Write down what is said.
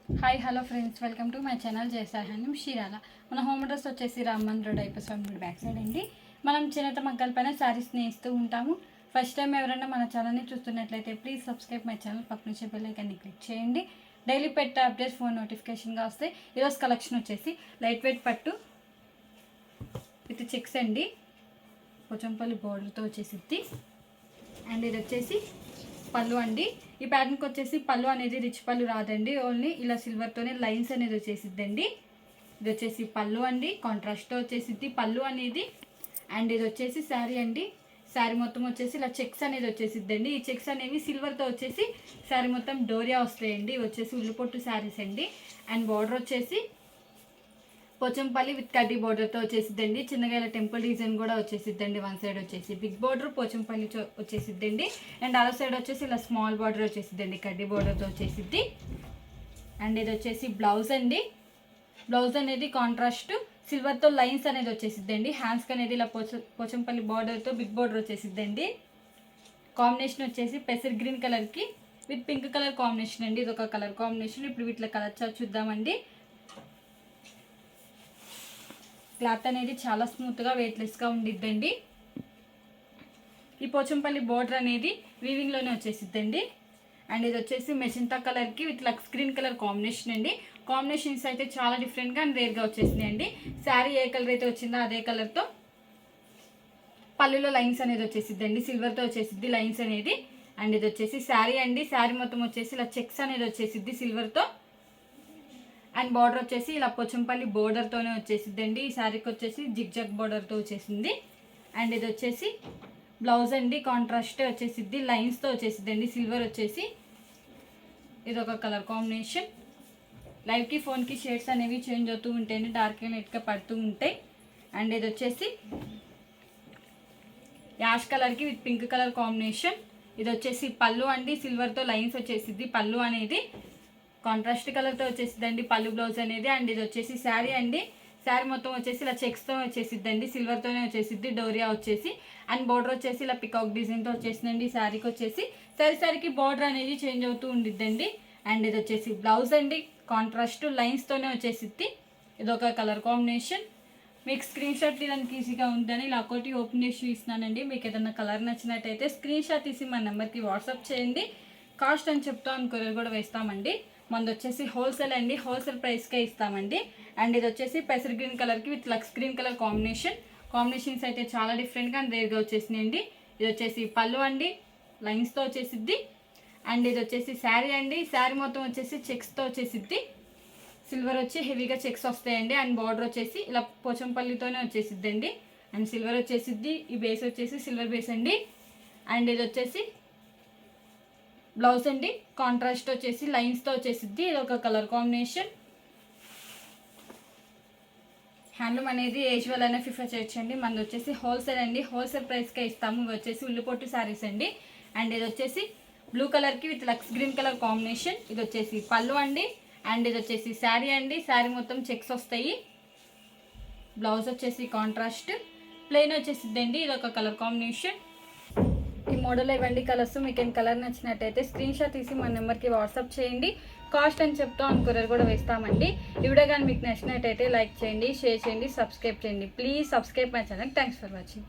Hi hello friends, welcome to my channel జయసాహాన్యం షీరాల. మన హోమ్ అడ్రస్ వచ్చేసి రామ్మన్ రోడ్ ఐపీఎస్ బ్యాక్ సైడ్ అండి. మనం చిన్నత మగ్గల పైన శారీస్ని వేస్తూ ఉంటాము. ఫస్ట్ టైం ఎవరైనా మన ఛానల్ని చూస్తున్నట్లయితే ప్లీజ్ సబ్స్క్రైబ్ మై ఛానల్, పక్కన నుంచి బెల్ ఐకాన్ని క్లిక్ చేయండి. డైలీ పెట్టే అప్డేట్స్ ఫోన్ నోటిఫికేషన్గా వస్తాయి. ఈరోజు కలెక్షన్ వచ్చేసి లైట్ వెయిట్ పట్టు విత్ చెక్స్ అండి, పోచంపల్లి బార్డర్తో వచ్చేసిద్ది. అండ్ ఇది వచ్చేసి పళ్ళు అండి. ఈ ప్యాటర్న్కి వచ్చేసి పళ్ళు అనేది రిచ్ పళ్ళు రాదండి, ఓన్లీ ఇలా సిల్వర్తోనే లైన్స్ అనేది వచ్చేసిద్దండి. ఇది వచ్చేసి పళ్ళు అండి, కాంట్రాస్ట్తో వచ్చేసిద్ది పళ్ళు అనేది. అండ్ ఇది వచ్చేసి శారీ అండి. శారీ మొత్తం వచ్చేసి ఇలా చెక్స్ అనేది వచ్చేసిద్దండి. ఈ చెక్స్ అనేవి సిల్వర్తో వచ్చేసి శారీ మొత్తం డోరియా వస్తాయండి. ఇవి వచ్చేసి ఉల్లిపొట్టు శారీస్ అండి. అండ్ బార్డర్ వచ్చేసి పోచంపల్లి విత్ కడ్డీ బార్డర్తో వచ్చేసిద్దండి. చిన్నగా ఇలా టెంపుల్ డిజైన్ కూడా వచ్చేసిద్దండి. వన్ సైడ్ వచ్చేసి బిగ్ బార్డర్ పోచంపల్లి వచ్చేసిద్దండి. అండ్ అదర్ సైడ్ వచ్చేసి ఇలా స్మాల్ బార్డర్ వచ్చేసిద్దండి, కడ్డీ బార్డర్తో వచ్చేసిద్ది. అండ్ ఇది వచ్చేసి బ్లౌజ్ అండి. బ్లౌజ్ అనేది కాంట్రాస్ట్ సిల్వర్తో లైన్స్ అనేది వచ్చేసిద్దండి. హ్యాండ్స్కి అనేది ఇలా పోచంపల్లి బార్డర్తో బిగ్ బార్డర్ వచ్చేసిద్దండి. కాంబినేషన్ వచ్చేసి పెసర్ గ్రీన్ కలర్కి విత్ పింక్ కలర్ కాంబినేషన్ అండి. ఇది ఒక కలర్ కాంబినేషన్. ఇప్పుడు వీటిలో కలర్ చార్ట్ చూద్దామండి. క్లాత్ అనేది చాలా స్మూత్గా వెయిట్లెస్గా ఉండిద్దండి. ఈ పోచంపల్లి బోర్డర్ అనేది వీవింగ్లోనే వచ్చేసిద్దండి. అండ్ ఇది వచ్చేసి మెజంతా కలర్కి విత్ లక్స్ గ్రీన్ కలర్ కాంబినేషన్ అండి. కాంబినేషన్స్ అయితే చాలా డిఫరెంట్గా అండ్ రేర్గా వచ్చేసినాయి అండి. శారీ ఏ కలర్ అయితే వచ్చిందో అదే కలర్తో పళ్ళులో లైన్స్ అనేది వచ్చేసిద్దండి, సిల్వర్తో వచ్చేసిద్ది లైన్స్ అనేది. అండ్ ఇది వచ్చేసి శారీ అండి. శారీ మొత్తం వచ్చేసి ఇలా చెక్స్ అనేది వచ్చేసిద్ది సిల్వర్తో. అండ్ బార్డర్ వచ్చేసి ఇలా పోచంపల్లి బోర్డర్తోనే వచ్చేసిద్దండి. ఈ శారీకి వచ్చేసి జిగ్జాగ్ బార్డర్తో వచ్చేసింది. అండ్ ఇది వచ్చేసి బ్లౌజ్ అండి, కాంట్రాస్ట్ వచ్చేసిద్ది, లైన్స్తో వచ్చేసిద్దండి. సిల్వర్ వచ్చేసి ఇది ఒక కలర్ కాంబినేషన్. లైవ్కి ఫోన్కి షేడ్స్ అనేవి చేంజ్ అవుతూ ఉంటాయండి, డార్క్ అండ్ లైట్గా పడుతూ ఉంటాయి. అండ్ ఇది వచ్చేసి యాష్ కలర్కి విత్ పింక్ కలర్ కాంబినేషన్. ఇది వచ్చేసి పళ్ళు అండి, సిల్వర్తో లైన్స్ వచ్చేసిద్ది పళ్ళు అనేది. కాంట్రాస్ట్ కలర్తో వచ్చేసిద్దండి పళ్ళు బ్లౌజ్ అనేది. అండ్ ఇది వచ్చేసి శారీ అండి. శారీ మొత్తం వచ్చేసి ఇలా చెక్స్తో వచ్చేసిద్దండి, సిల్వర్తోనే వచ్చేసిద్ది డోరియా వచ్చేసి. అండ్ బార్డర్ వచ్చేసి ఇలా పికాక్ డిజైన్తో వచ్చేసిందండి. శారీకి వచ్చేసి శారీకి బార్డర్ అనేది చేంజ్ అవుతూ ఉండిద్దండి. అండ్ ఇది వచ్చేసి బ్లౌజ్ అండి, కాంట్రాస్ట్ లైన్స్తోనే వచ్చేసిద్ది. ఇది ఒక కలర్ కాంబినేషన్. మీకు స్క్రీన్ షాట్ తీయడానికి ఈజీగా ఉందని ఇలా ఒకటి ఓపెన్ చేసి ఇస్తున్నానండి. మీకు ఏదైనా కలర్ నచ్చినట్టయితే స్క్రీన్ షాట్ తీసి మన నెంబర్కి వాట్సాప్ చేయండి. కాస్ట్ అని చెప్తాం, కొరియర్ కూడా వేస్తామండి. మనది వచ్చేసి హోల్సేల్ అండి, హోల్సేల్ ప్రైస్కే ఇస్తామండి. అండ్ ఇది వచ్చేసి పెసర్ గ్రీన్ కలర్కి విత్ లక్స్ గ్రీన్ కలర్ కాంబినేషన్స్ అయితే చాలా డిఫరెంట్గా అండ్ రేర్గా వచ్చేసినాయండి. ఇది వచ్చేసి పళ్ళు అండి, లైన్స్తో వచ్చేసిద్ది. అండ్ ఇది వచ్చేసి శారీ అండి. శారీ మొత్తం వచ్చేసి చెక్స్తో వచ్చేసిద్ది. సిల్వర్ వచ్చి హెవీగా చెక్స్ వస్తాయండి. అండ్ బార్డర్ వచ్చేసి ఇలా పోచంపల్లితోనే వచ్చేసిద్దండి. And silver వచ్చేసిద్ది. ఈ బేస్ వచ్చేసి సిల్వర్ బేస్ అండి. అండ్ ఇది వచ్చేసి బ్లౌజ్ అండి, కాంట్రాస్ట్ వచ్చేసి లైన్స్తో వచ్చేసిద్ది. ఇది ఒక కలర్ కాంబినేషన్. హ్యాండ్లూమ్ అనేది ఏజ్వల్ అయినా ప్రిఫర్ చేయొచ్చండి. మనది వచ్చేసి హోల్సేల్ అండి, హోల్సేల్ ప్రైస్కే ఇస్తాము. ఇవి వచ్చేసి ఉల్లిపొట్టు శారీస్ అండి. అండ్ ఇది వచ్చేసి బ్లూ కలర్కి విత్ లక్స్ గ్రీన్ కలర్ కాంబినేషన్. ఇది వచ్చేసి పళ్ళు అండి. అండ్ ఇది వచ్చేసి శారీ అండి. శారీ మొత్తం చెక్స్ వస్తాయి. బ్లౌజ్ వచ్చేసి కాంట్రాస్ట్ ప్లెయిన్ వచ్చేసిద్దండి. ఇది ఒక కలర్ కాంబినేషన్. ఈ మోడల్ ఇవ్వండి కలర్స్. మీకు ఏం కలర్ నచ్చినట్టయితే స్క్రీన్ షాట్ తీసి మన నెంబర్కి వాట్సాప్ చేయండి. కాస్ట్ అని చెప్తాం, కొరియర్ కూడా వేస్తామండి. ఈ వీడియో కానీ మీకు నచ్చినట్టయితే లైక్ చేయండి, షేర్ చేయండి, సబ్స్క్రైబ్ చేయండి. Please subscribe my channel. Thanks for watching.